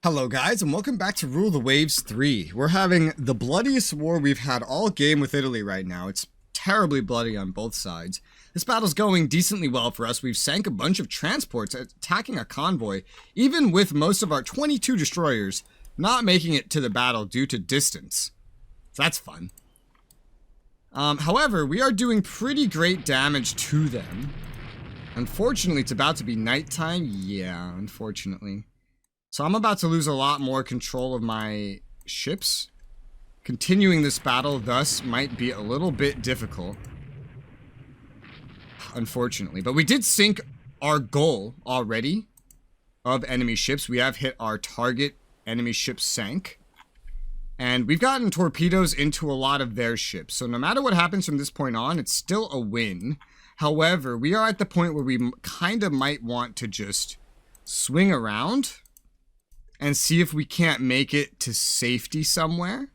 Hello guys, and welcome back to Rule the Waves 3. We're having the bloodiest war we've had all game with Italy right now. It's terribly bloody on both sides. This battle's going decently well for us. We've sank a bunch of transports attacking a convoy, even with most of our 22 destroyers not making it to the battle due to distance. So that's fun. However, we are doing pretty great damage to them. Unfortunately, it's about to be nighttime. Yeah, unfortunately. So I'm about to lose a lot more control of my ships. Continuing this battle thus might be a little bit difficult. Unfortunately. But we did sink our goal already of enemy ships. We have hit our target enemy ship sank. And we've gotten torpedoes into a lot of their ships. So no matter what happens from this point on, it's still a win. However, we are at the point where we kind of might want to just swing around and see if we can't make it to safety somewhere.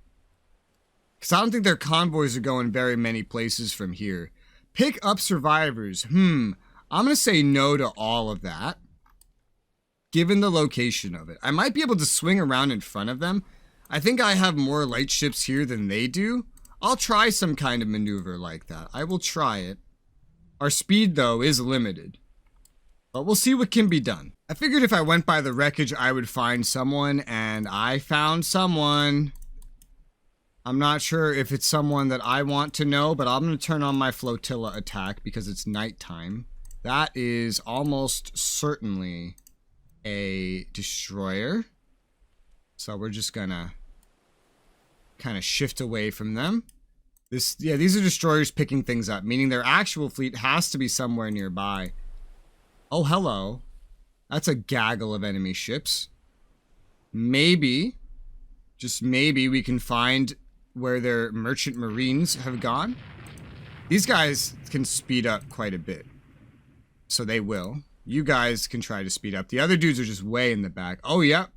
Because I don't think their convoys are going very many places from here. Pick up survivors. I'm going to say no to all of that, given the location of it. I might be able to swing around in front of them. I think I have more light ships here than they do. I'll try some kind of maneuver like that. I will try it. Our speed, though, is limited. But we'll see what can be done. I figured if I went by the wreckage, I would find someone, and I found someone. I'm not sure if it's someone that I want to know, but I'm going to turn on my flotilla attack because it's nighttime. That is almost certainly a destroyer. So we're just going to kind of shift away from them. These are destroyers picking things up, meaning their actual fleet has to be somewhere nearby. Oh, hello. That's a gaggle of enemy ships. Maybe, just maybe, we can find where their merchant marines have gone. These guys can speed up quite a bit. So they will. You guys can try to speed up. The other dudes are just way in the back. Oh, yep.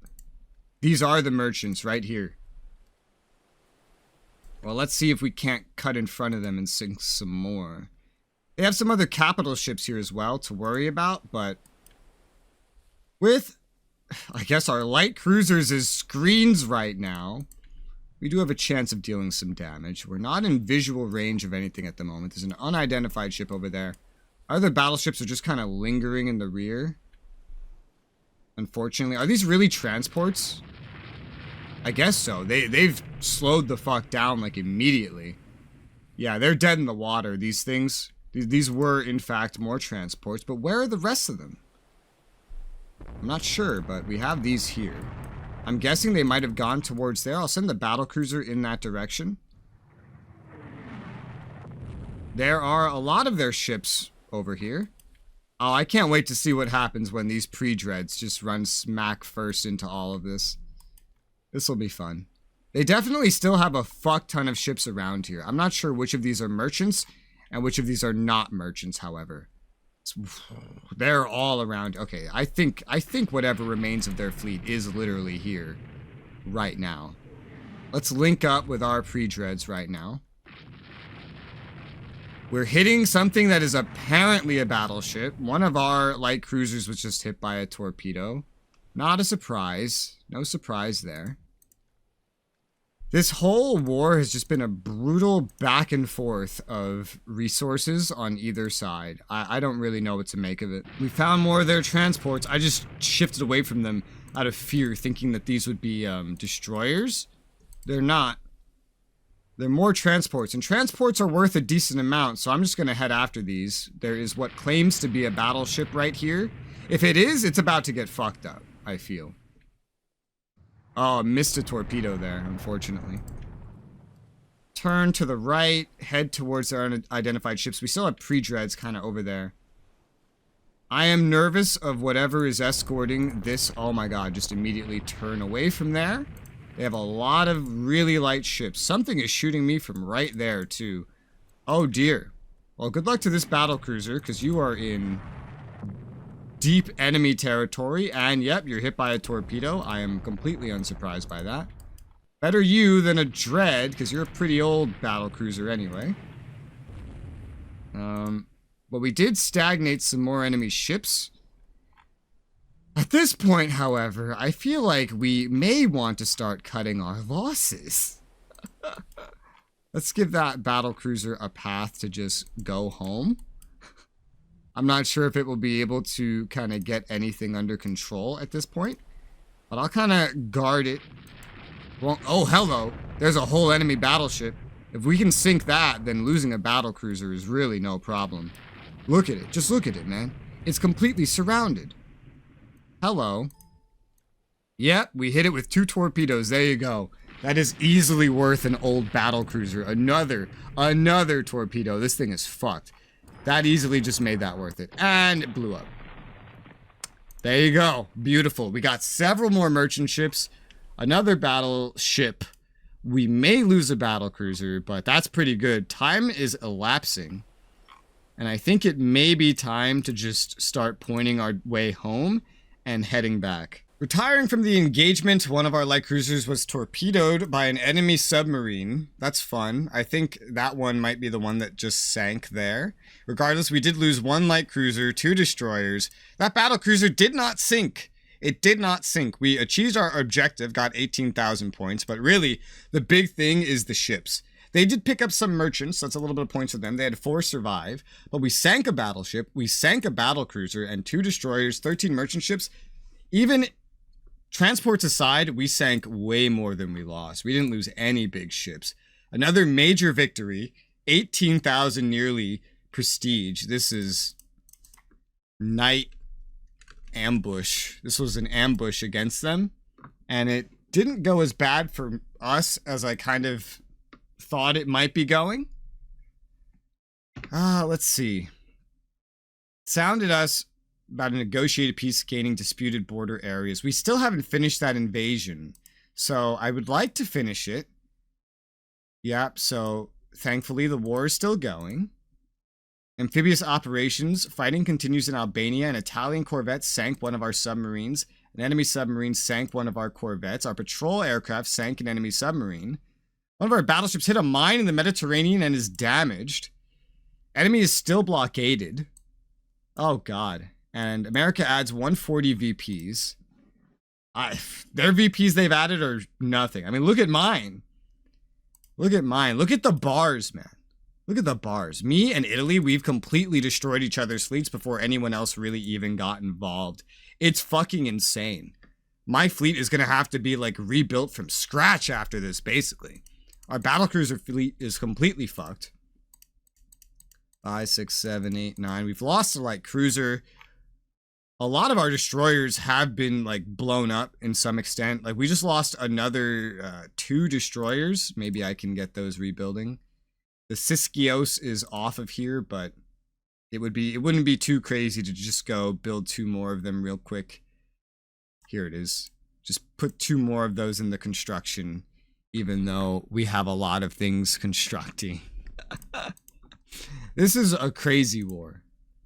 These are the merchants right here. Well, let's see if we can't cut in front of them and sink some more. They have some other capital ships here as well to worry about, but with, I guess, our light cruisers as screens right now, we do have a chance of dealing some damage. We're not in visual range of anything at the moment. There's an unidentified ship over there. Other battleships are just kind of lingering in the rear. Unfortunately. Are these really transports? I guess so. They've slowed the fuck down like immediately. Yeah, they're dead in the water, these things. These were, in fact, more transports, but where are the rest of them? I'm not sure, but we have these here. I'm guessing they might have gone towards there. I'll send the battlecruiser in that direction. There are a lot of their ships over here. Oh, I can't wait to see what happens when these pre-dreads just run smack first into all of this. This will be fun. They definitely still have a fuck ton of ships around here. I'm not sure which of these are merchants and which of these are not merchants, however. They're all around. Okay, I think whatever remains of their fleet is literally here right now. Let's link up with our pre-dreads right now. We're hitting something that is apparently a battleship. One of our light cruisers was just hit by a torpedo. Not a surprise. No surprise there. This whole war has just been a brutal back and forth of resources on either side. I don't really know what to make of it. We found more of their transports. I just shifted away from them out of fear, thinking that these would be destroyers. They're not. They're more transports, and transports are worth a decent amount, so I'm just going to head after these. There is what claims to be a battleship right here. If it is, it's about to get fucked up, I feel. Oh, missed a torpedo there, unfortunately. Turn to the right, head towards their unidentified ships. We still have pre-dreads kind of over there. I am nervous of whatever is escorting this. Oh my god, just immediately turn away from there. They have a lot of really light ships. Something is shooting me from right there, too. Oh dear. Well, good luck to this battlecruiser, because you are in deep enemy territory, and yep, you're hit by a torpedo. I am completely unsurprised by that. Better you than a dread, because you're a pretty old battlecruiser anyway. But we did stagnate some more enemy ships. At this point, however, I feel like we may want to start cutting our losses. Let's give that battle cruiser a path to just go home. I'm not sure if it will be able to kind of get anything under control at this point, but I'll kind of guard it. Well, oh, hello. There's a whole enemy battleship. If we can sink that, then losing a battle cruiser is really no problem. Look at it. Just look at it, man. It's completely surrounded. Hello. Yep, we hit it with 2 torpedoes. There you go. That is easily worth an old battle cruiser. Another torpedo. This thing is fucked. That easily just made that worth it. And it blew up. There you go. Beautiful. We got several more merchant ships. Another battleship. We may lose a battle cruiser, but that's pretty good. Time is elapsing. And I think it may be time to just start pointing our way home and heading back. Retiring from the engagement, one of our light cruisers was torpedoed by an enemy submarine. That's fun. I think that one might be the one that just sank there. Regardless, we did lose 1 light cruiser, 2 destroyers. That battle cruiser did not sink. It did not sink. We achieved our objective, got 18,000 points, but really, the big thing is the ships. They did pick up some merchants, that's a little bit of points for them. They had 4 survive, but we sank a battleship, we sank a battle cruiser, and 2 destroyers, 13 merchant ships. Even transports aside, we sank way more than we lost. We didn't lose any big ships. Another major victory, 18,000 nearly prestige. This is night ambush. This was an ambush against them, and it didn't go as bad for us as I kind of thought it might be going. Let's see. Sounded us about a negotiated peace gaining disputed border areas. We still haven't finished that invasion, so I would like to finish it. Yep, so thankfully the war is still going. Amphibious operations. Fighting continues in Albania. An Italian corvette sank one of our submarines. An enemy submarine sank one of our corvettes. Our patrol aircraft sank an enemy submarine. One of our battleships hit a mine in the Mediterranean and is damaged. Enemy is still blockaded. Oh, God. And America adds 140 VPs. Their VPs they've added are nothing. I mean, look at mine. Look at mine. Look at the bars, man. Look at the bars. Me and Italy, we've completely destroyed each other's fleets before anyone else really even got involved. It's fucking insane. My fleet is going to have to be, like, rebuilt from scratch after this, basically. Our battlecruiser fleet is completely fucked. 5, 6, 7, 8, 9. We've lost a light cruiser. A lot of our destroyers have been, like, blown up in some extent. Like, we just lost another 2 destroyers. Maybe I can get those rebuilding. The Siskios is off of here, but it wouldn't be too crazy to just go build 2 more of them real quick. Here it is. Just put 2 more of those in the construction, even though we have a lot of things constructing. This is a crazy war.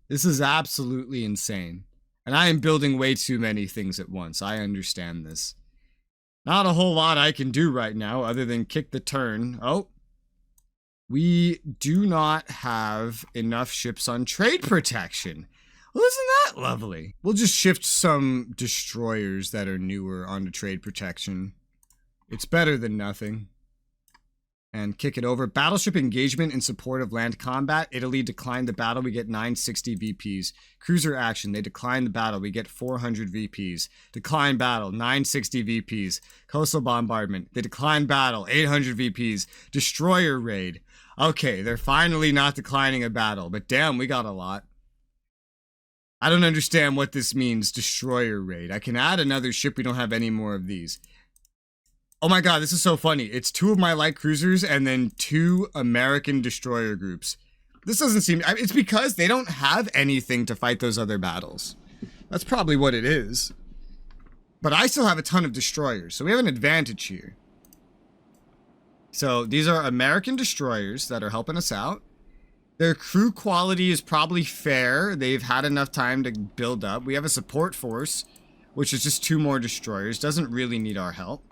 This is absolutely insane. And I am building way too many things at once. I understand this. Not a whole lot I can do right now other than kick the turn. Oh. We do not have enough ships on trade protection. Well, isn't that lovely? We'll just shift some destroyers that are newer onto trade protection. It's better than nothing. And kick it over. Battleship engagement in support of land combat. Italy declined the battle. We get 960 VPs. Cruiser action. They declined the battle. We get 400 VPs. Decline battle. 960 VPs. Coastal bombardment. They declined battle. 800 VPs. Destroyer raid. Okay, they're finally not declining a battle. But damn, we got a lot. I don't understand what this means. Destroyer raid. I can add another ship. We don't have any more of these. Oh my god, this is so funny. It's 2 of my light cruisers and then 2 American destroyer groups. This doesn't seem... It's because they don't have anything to fight those other battles. That's probably what it is. But I still have a ton of destroyers, so we have an advantage here. So these are American destroyers that are helping us out. Their crew quality is probably fair. They've had enough time to build up. We have a support force, which is just 2 more destroyers. Doesn't really need our help.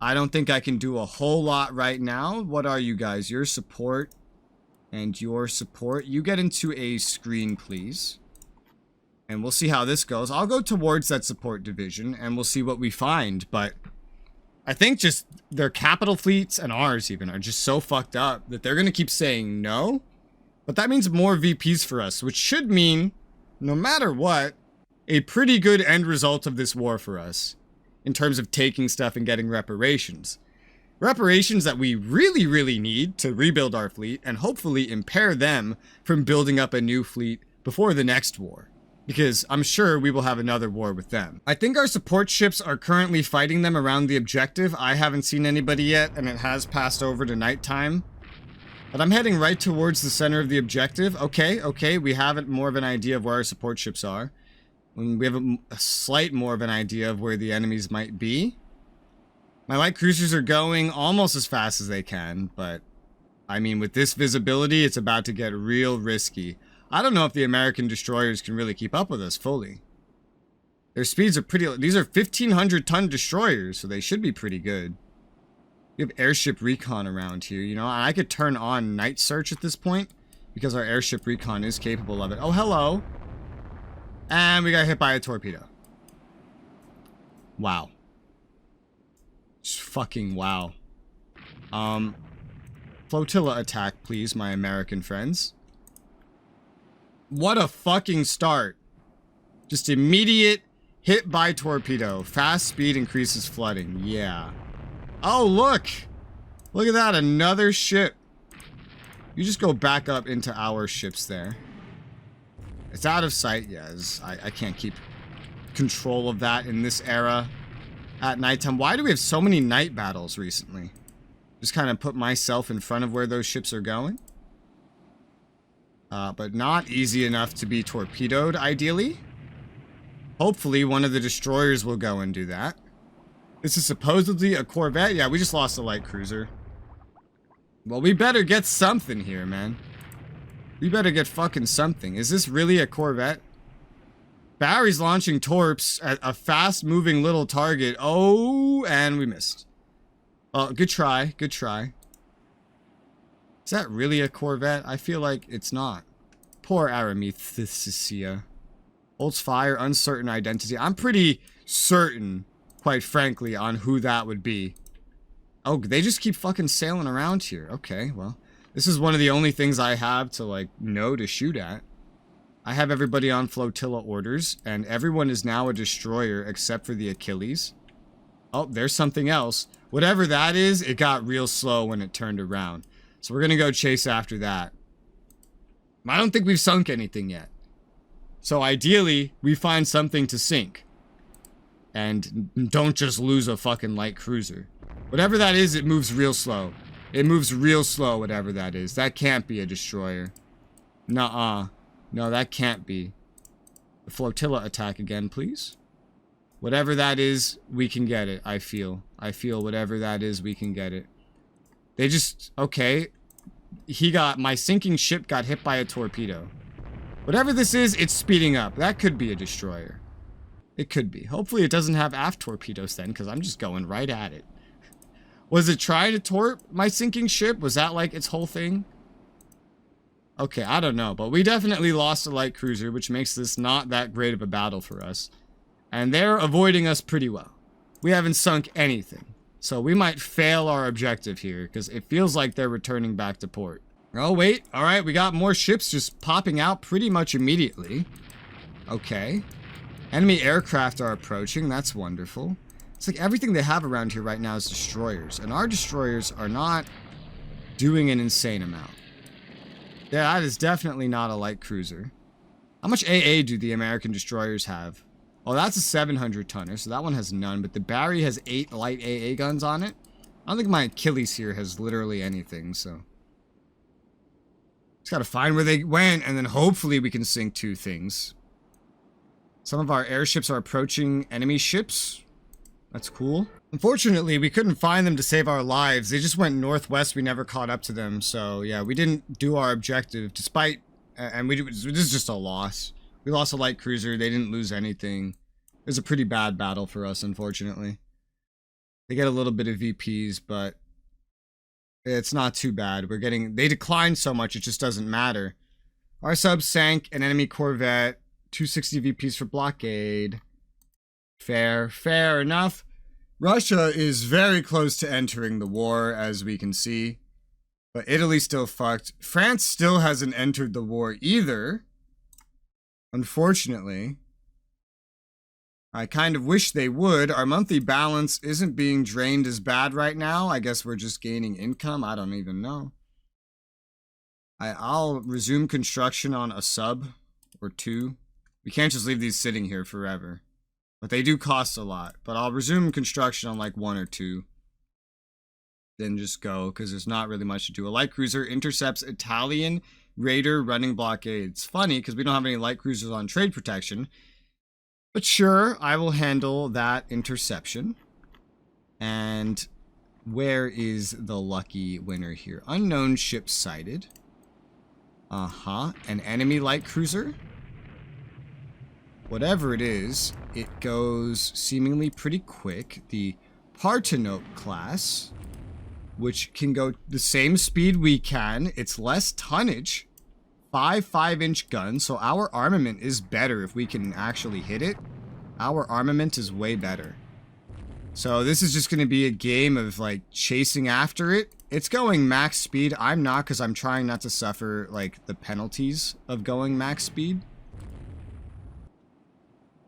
I don't think I can do a whole lot right now. What are you guys? Your support and your support. You get into a screen, please. And we'll see how this goes. I'll go towards that support division and we'll see what we find. But I think just their capital fleets and ours even are just so fucked up that they're going to keep saying no. But that means more VPs for us, which should mean, no matter what, a pretty good end result of this war for us in terms of taking stuff and getting reparations. Reparations that we really, really need to rebuild our fleet and hopefully impair them from building up a new fleet before the next war. Because I'm sure we will have another war with them. I think our support ships are currently fighting them around the objective. I haven't seen anybody yet, and it has passed over to nighttime. But I'm heading right towards the center of the objective. Okay, we have more of an idea of where our support ships are. We have a slight more of an idea of where the enemies might be. My light cruisers are going almost as fast as they can, but I mean, with this visibility, it's about to get real risky. I don't know if the American destroyers can really keep up with us fully. Their speeds are pretty... These are 1,500-ton destroyers, so they should be pretty good. We have airship recon around here, you know? I could turn on night search at this point, because our airship recon is capable of it. Oh, hello! And we got hit by a torpedo. Wow. Just fucking wow. Flotilla attack, please, my American friends. What a fucking start. Just immediate hit by torpedo. Fast speed increases flooding. Yeah. Oh, look. Look at that. Another ship. You just go back up into our ships there. It's out of sight. Yes. I can't keep control of that in this era at nighttime. Why do we have so many night battles recently? Just kind of put myself in front of where those ships are going. But not easy enough to be torpedoed, ideally. Hopefully, one of the destroyers will go and do that. This is supposedly a corvette. Yeah, we just lost a light cruiser. Well, we better get something here, man. We better get fucking something. Is this really a corvette? Barry's launching torps at a fast-moving little target. Oh, and we missed. Oh, good try. Good try. Is that really a corvette? I feel like it's not. Poor Aramithysia. Holds fire, uncertain identity. I'm pretty certain, quite frankly, on who that would be. Oh, they just keep fucking sailing around here. Okay, well. This is one of the only things I have to, like, know to shoot at. I have everybody on flotilla orders, and everyone is now a destroyer except for the Achilles. Oh, there's something else. Whatever that is, it got real slow when it turned around. So we're going to go chase after that. I don't think we've sunk anything yet. So ideally, we find something to sink. And don't just lose a fucking light cruiser. Whatever that is, it moves real slow. It moves real slow, whatever that is. That can't be a destroyer. Nuh-uh. No, that can't be. The flotilla attack again, please. Whatever that is, we can get it, I feel. I feel whatever that is, we can get it. They just... Okay. My sinking ship got hit by a torpedo. Whatever this is, it's speeding up. That could be a destroyer. It could be. Hopefully it doesn't have aft torpedoes then, because I'm just going right at it. Was it trying to torp my sinking ship? Was that like its whole thing? Okay, I don't know. But we definitely lost a light cruiser, which makes this not that great of a battle for us. And they're avoiding us pretty well. We haven't sunk anything. So we might fail our objective here, because it feels like they're returning back to port. Oh, wait. All right, we got more ships just popping out pretty much immediately. Okay. Enemy aircraft are approaching. That's wonderful. It's like everything they have around here right now is destroyers. And our destroyers are not doing an insane amount. Yeah, that is definitely not a light cruiser. How much AA do the American destroyers have? Oh, that's a 700-tonner, so that one has none. But the Barry has 8 light AA guns on it. I don't think my Achilles here has literally anything, so... Just gotta find where they went, and then hopefully we can sink 2 things. Some of our airships are approaching enemy ships. That's cool. Unfortunately, we couldn't find them to save our lives. They just went northwest. We never caught up to them. So, yeah, we didn't do our objective, despite... And this is just a loss. We lost a light cruiser. They didn't lose anything. It was a pretty bad battle for us, unfortunately. They get a little bit of VPs, but it's not too bad. They declined so much, it just doesn't matter. Our sub sank an enemy corvette. 260 VPs for blockade. Fair enough. Russia is very close to entering the war, as we can see. But Italy's still fucked. France still hasn't entered the war either. Unfortunately. I kind of wish they would. Our monthly balance isn't being drained as bad right now. I guess we're just gaining income. I don't even know. I'll resume construction on a sub or two. We can't just leave these sitting here forever. But they do cost a lot. But I'll resume construction on like one or two. Then just go, because there's not really much to do. A light cruiser intercepts Italian raider running blockade. It's funny, because we don't have any light cruisers on trade protection. But sure, I will handle that interception. And where is the lucky winner here? Unknown ship sighted. An enemy light cruiser. Whatever it is, it goes seemingly pretty quick. The Partenope class, which can go the same speed we can. It's less tonnage. 5.5-inch guns, so our armament is better if we can actually hit it. Our armament is way better. So this is just going to be a game of like chasing after it. It's going max speed. I'm not, because I'm trying not to suffer like the penalties of going max speed.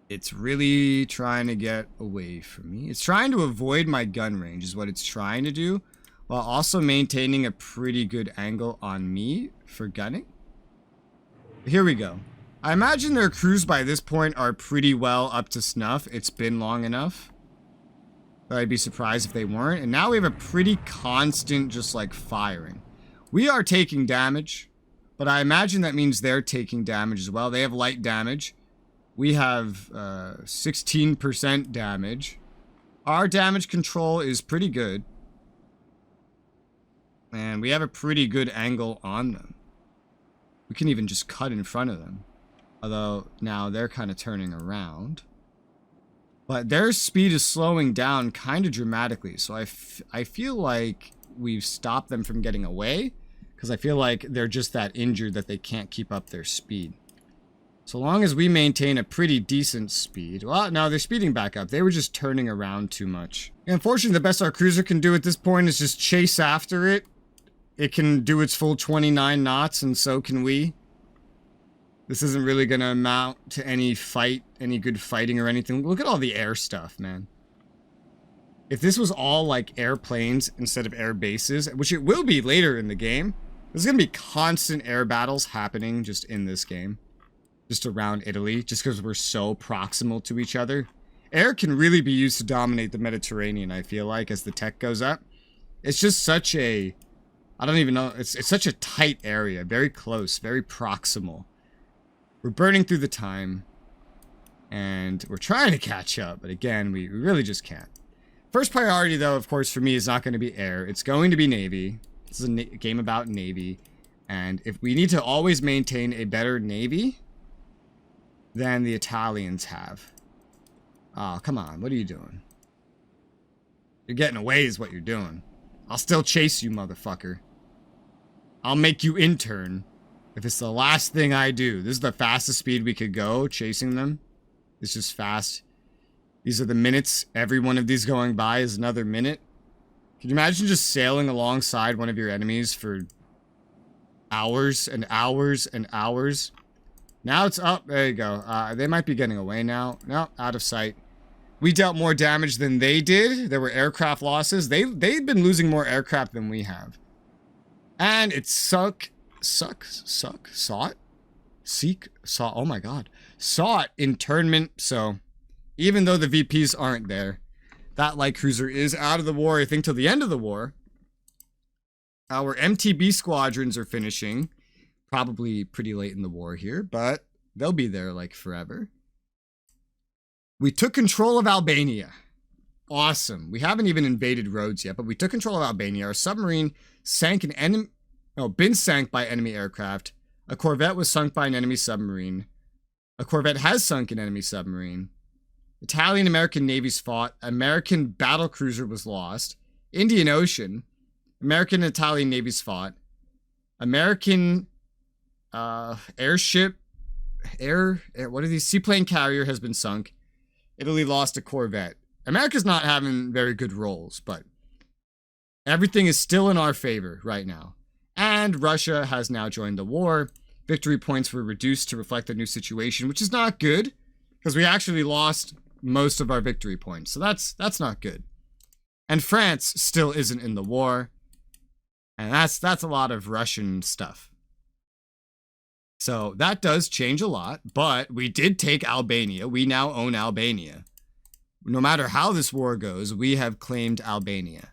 It's really trying to get away from me. It's trying to avoid my gun range is what it's trying to do, while also maintaining a pretty good angle on me for gunning. Here we go. I imagine their crews by this point are pretty well up to snuff. It's been long enough. But I'd be surprised if they weren't. And now we have a pretty constant just like firing. We are taking damage, but I imagine that means they're taking damage as well. They have light damage. We have 16% damage. Our damage control is pretty good. And we have a pretty good angle on them. We can even just cut in front of them. Although, now they're kind of turning around. But their speed is slowing down kind of dramatically. So I feel like we've stopped them from getting away. Because I feel like they're just that injured that they can't keep up their speed. So long as we maintain a pretty decent speed. Well, no, they're speeding back up. They were just turning around too much. And unfortunately, the best our cruiser can do at this point is just chase after it. It can do its full 29 knots, and so can we. This isn't really going to amount to any fight, any good fighting or anything. Look at all the air stuff, man. If this was all like airplanes instead of air bases, which it will be later in the game, there's going to be constant air battles happening just in this game. Just around Italy, just because we're so proximal to each other. Air can really be used to dominate the Mediterranean, I feel like, as the tech goes up. It's just such a... I don't even know. It's such a tight area. Very close. Very proximal. We're burning through the time. And we're trying to catch up. But again, we really just can't. First priority, though, of course, for me is not going to be air. It's going to be Navy. This is a game about Navy. And if we need to always maintain a better Navy than the Italians have. Oh, come on. What are you doing? You're getting away is what you're doing. I'll still chase you, motherfucker. I'll make you intern if it's the last thing I do. This is the fastest speed we could go chasing them. It's just fast. These are the minutes. Every one of these going by is another minute. Can you imagine just sailing alongside one of your enemies for hours and hours and hours? Now it's up. There you go. They might be getting away now. No, out of sight. We dealt more damage than they did. There were aircraft losses. They've been losing more aircraft than we have. And it sought, oh my god. Sought internment, so even though the VPs aren't there, that light cruiser is out of the war, I think, till the end of the war. Our MTB squadrons are finishing. Probably pretty late in the war here, but they'll be there like forever. We took control of Albania. Awesome. We haven't even invaded Rhodes yet, but we took control of Albania. Our submarine sank an enemy... Oh, been sank by enemy aircraft. A corvette was sunk by an enemy submarine. A corvette has sunk an enemy submarine. Italian-American navies fought. American battle cruiser was lost. Indian Ocean. American and Italian navies fought. American airship what are these? Seaplane carrier has been sunk. Italy lost a corvette. America's not having very good rolls, but everything is still in our favor right now. And Russia has now joined the war. Victory points were reduced to reflect the new situation, which is not good because we actually lost most of our victory points. So that's not good. And France still isn't in the war. And that's a lot of Russian stuff. So that does change a lot, but we did take Albania. We now own Albania. No matter how this war goes, we have claimed Albania.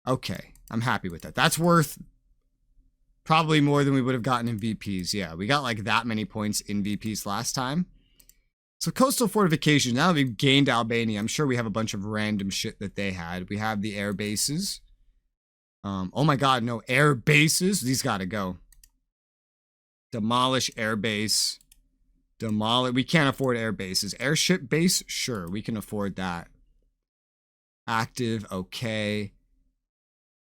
Okay, I'm happy with that. That's worth probably more than we would have gotten in VPs. Yeah, we got like that many points in VPs last time. So coastal fortifications, now that we've gained Albania, I'm sure we have a bunch of random shit that they had. We have the air bases. Oh my god, no, air bases. These gotta go. Demolish air base. Demolish. We can't afford air bases. Airship base? Sure, we can afford that. Active, okay.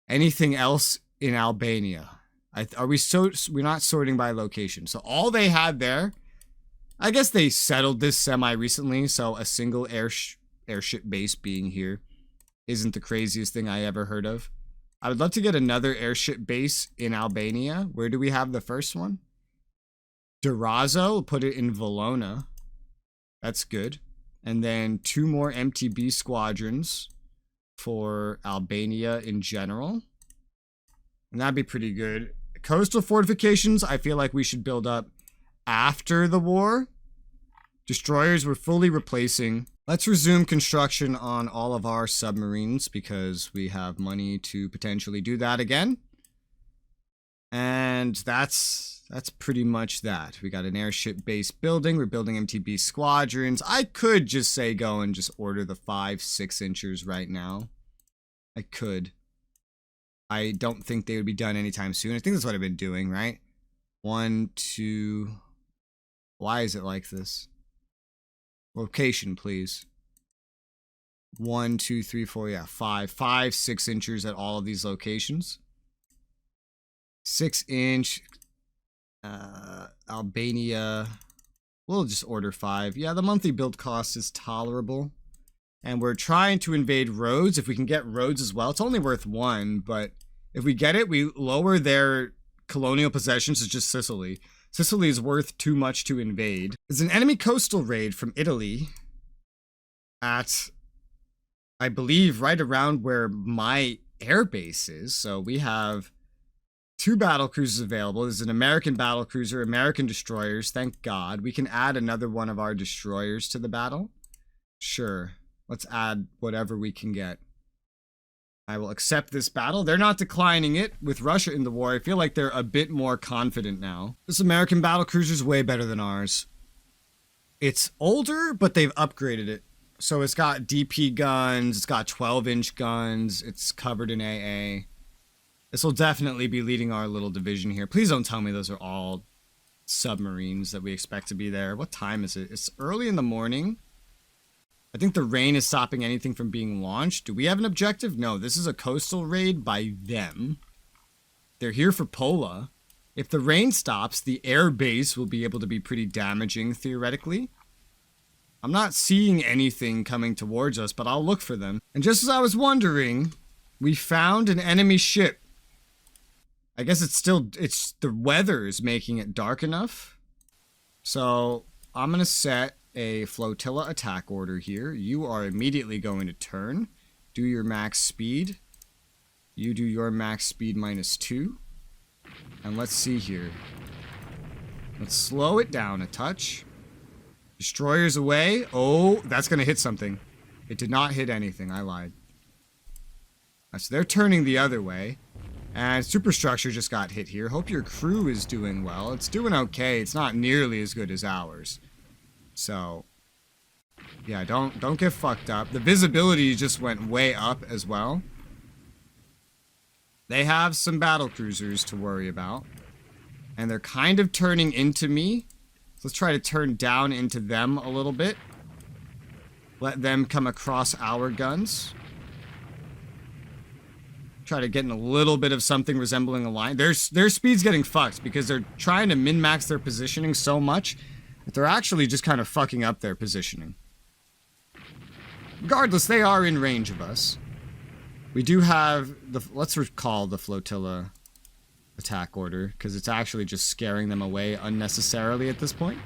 Anything else in Albania? We're not sorting by location. So all they had there, I guess they settled this semi-recently, so a single airship base being here isn't the craziest thing I ever heard of. I would love to get another airship base in Albania. Where do we have the first one? Durazzo, put it in Valona. That's good. And then 2 more MTB squadrons for Albania in general. And that'd be pretty good. Coastal fortifications, I feel like we should build up after the war. Destroyers we're fully replacing. Let's resume construction on all of our submarines because we have money to potentially do that again. And that's pretty much that. We got an airship base building. We're building MTB squadrons. I could just say go and just order the 5-6 inchers right now. I could. I don't think they would be done anytime soon. I think that's what I've been doing, right? 1, 2. Why is it like this? Location, please. 1, 2, 3, 4. Yeah, 5, 6 inchers at all of these locations. 6 inch. Albania. We'll just order 5. Yeah, the monthly build cost is tolerable. And we're trying to invade Rhodes. If we can get Rhodes as well, it's only worth 1. But if we get it, we lower their colonial possessions to just Sicily. Sicily is worth too much to invade. There's an enemy coastal raid from Italy at, I believe, right around where my air base is. So we have 2 battle cruisers available. There's an American battle cruiser, American destroyers. Thank God. We can add another one of our destroyers to the battle. Sure. Let's add whatever we can get. I will accept this battle. They're not declining it with Russia in the war. I feel like they're a bit more confident now. This American battle cruiser is way better than ours. It's older, but they've upgraded it. So it's got DP guns. It's got 12-inch guns. It's covered in AA. This will definitely be leading our little division here. Please don't tell me those are all submarines that we expect to be there. What time is it? It's early in the morning. I think the rain is stopping anything from being launched. Do we have an objective? No, this is a coastal raid by them. They're here for Pola. If the rain stops, the air base will be able to be pretty damaging, theoretically. I'm not seeing anything coming towards us, but I'll look for them. And just as I was wondering, we found an enemy ship. I guess it's the weather is making it dark enough. So I'm going to set a flotilla attack order here. You are immediately going to turn. Do your max speed. You do your max speed -2. And let's see here. Let's slow it down a touch. Destroyers away. Oh, that's going to hit something. It did not hit anything. I lied. So they're turning the other way. And superstructure just got hit here. Hope your crew is doing well. It's doing okay. It's not nearly as good as ours. So, yeah, don't get fucked up. The visibility just went way up as well. They have some battle cruisers to worry about. And they're kind of turning into me. So let's try to turn down into them a little bit. Let them come across our guns. Try to get in a little bit of something resembling a line. Their speed's getting fucked because they're trying to min-max their positioning so much But they're actually just kind of fucking up their positioning. Regardless, they are in range of us. We do have the... Let's recall the flotilla attack order, because it's actually just scaring them away unnecessarily at this point.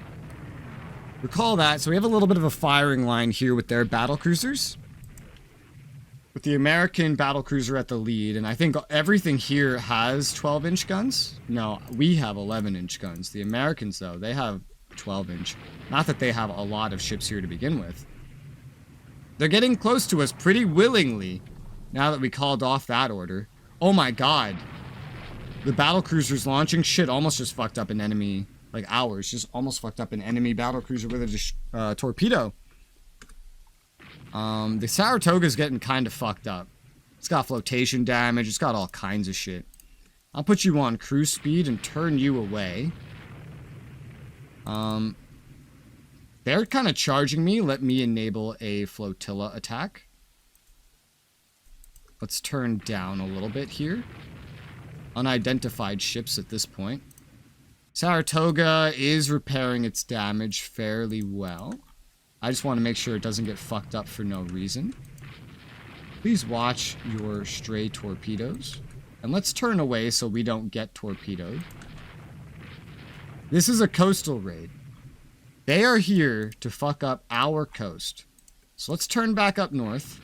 Recall that. So we have a little bit of a firing line here with their battle cruisers. With the American battle cruiser at the lead, and I think everything here has 12-inch guns. No, we have 11-inch guns. The Americans, though, they have 12-inch. Not that they have a lot of ships here to begin with. They're getting close to us pretty willingly now that we called off that order. Oh my god. The battle cruisers launching shit almost just fucked up an enemy, like ours, just almost fucked up an enemy battle cruiser with a torpedo. The Saratoga's getting kind of fucked up. It's got flotation damage, it's got all kinds of shit. I'll put you on cruise speed and turn you away. They're kind of charging me. Let me enable a flotilla attack. Let's turn down a little bit here. Unidentified ships at this point. Saratoga is repairing its damage fairly well. I just want to make sure it doesn't get fucked up for no reason. Please watch your stray torpedoes. And let's turn away so we don't get torpedoed. This is a coastal raid. They are here to fuck up our coast. So let's turn back up north.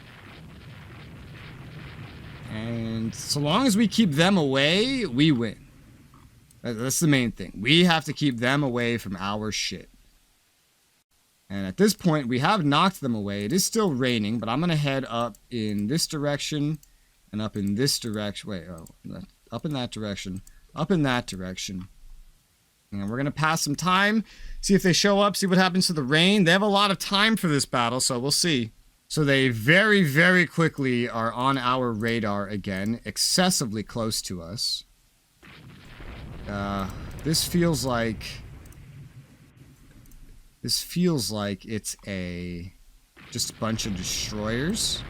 And so long as we keep them away, we win. That's the main thing. We have to keep them away from our shit. And at this point, we have knocked them away. It is still raining, but I'm going to head up in this direction and up in this direction. Wait, up in that direction. Up in that direction. And we're going to pass some time, see if they show up, see what happens to the rain. They have a lot of time for this battle, so we'll see. So they very, very quickly are on our radar again, excessively close to us. This feels like it's just a bunch of destroyers.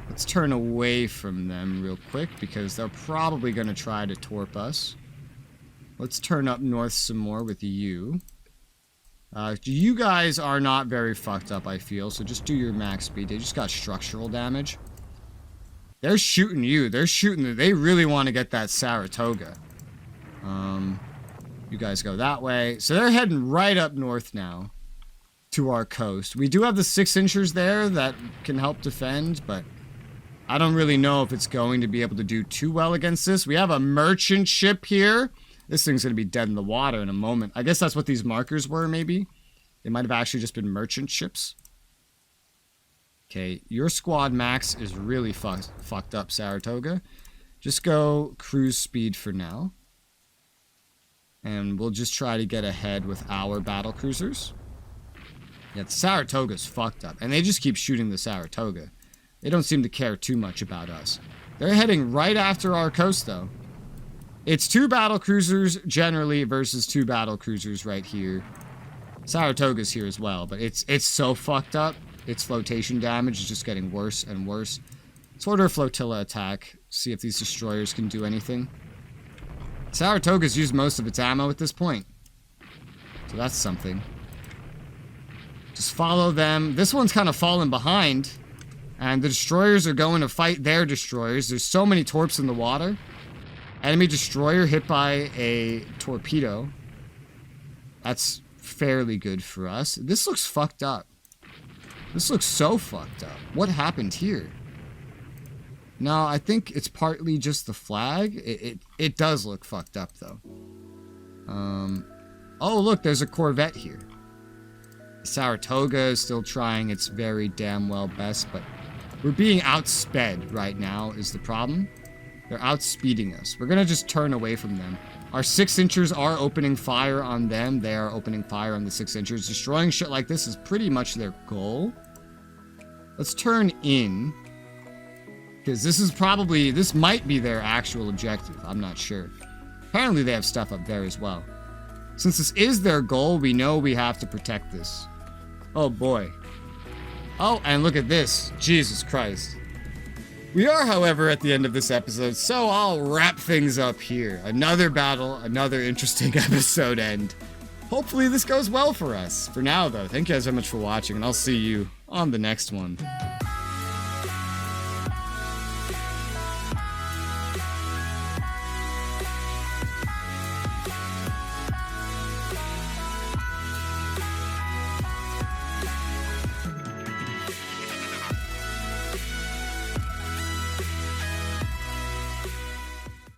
Let's turn away from them real quick because they're probably going to try to torp us. Let's turn up north some more with you. You guys are not very fucked up, I feel, so just do your max speed. They just got structural damage. They're shooting you. They really want to get that Saratoga. You guys go that way. So they're heading right up north now to our coast. We do have the 6-inchers there that can help defend, but I don't really know if it's going to be able to do too well against this. We have a merchant ship here. This thing's going to be dead in the water in a moment. I guess that's what these markers were, maybe. They might have actually just been merchant ships. Okay, your squad max is really fucked up, Saratoga. Just go cruise speed for now. And we'll just try to get ahead with our battle cruisers. Yeah, the Saratoga's fucked up. And they just keep shooting the Saratoga. They don't seem to care too much about us. They're heading right after our coast, though. It's 2 battle cruisers generally versus 2 battle cruisers right here. Saratoga's here as well, but it's so fucked up. Its flotation damage is just getting worse and worse. Let's order a flotilla attack. See if these destroyers can do anything. Saratoga's used most of its ammo at this point. So that's something. Just follow them. This one's kind of fallen behind. And the destroyers are going to fight their destroyers. There's so many torps in the water. Enemy destroyer hit by a torpedo. That's fairly good for us. This looks fucked up. This looks so fucked up. What happened here? No, I think it's partly just the flag. It does look fucked up, though. Oh, look, there's a corvette here. Saratoga is still trying its very damn well best, but we're being outsped right now is the problem. They're outspeeding us. We're going to just turn away from them. Our 6-inchers are opening fire on them. They are opening fire on the 6-inchers. Destroying shit like this is pretty much their goal. Let's turn in. Because this might be their actual objective. I'm not sure. Apparently they have stuff up there as well. Since this is their goal, we know we have to protect this. Oh boy. Oh, and look at this. Jesus Christ. We are, however, at the end of this episode, so I'll wrap things up here. Another battle, another interesting episode end. hopefully this goes well for us. For now, though, thank you guys so much for watching, and I'll see you on the next one.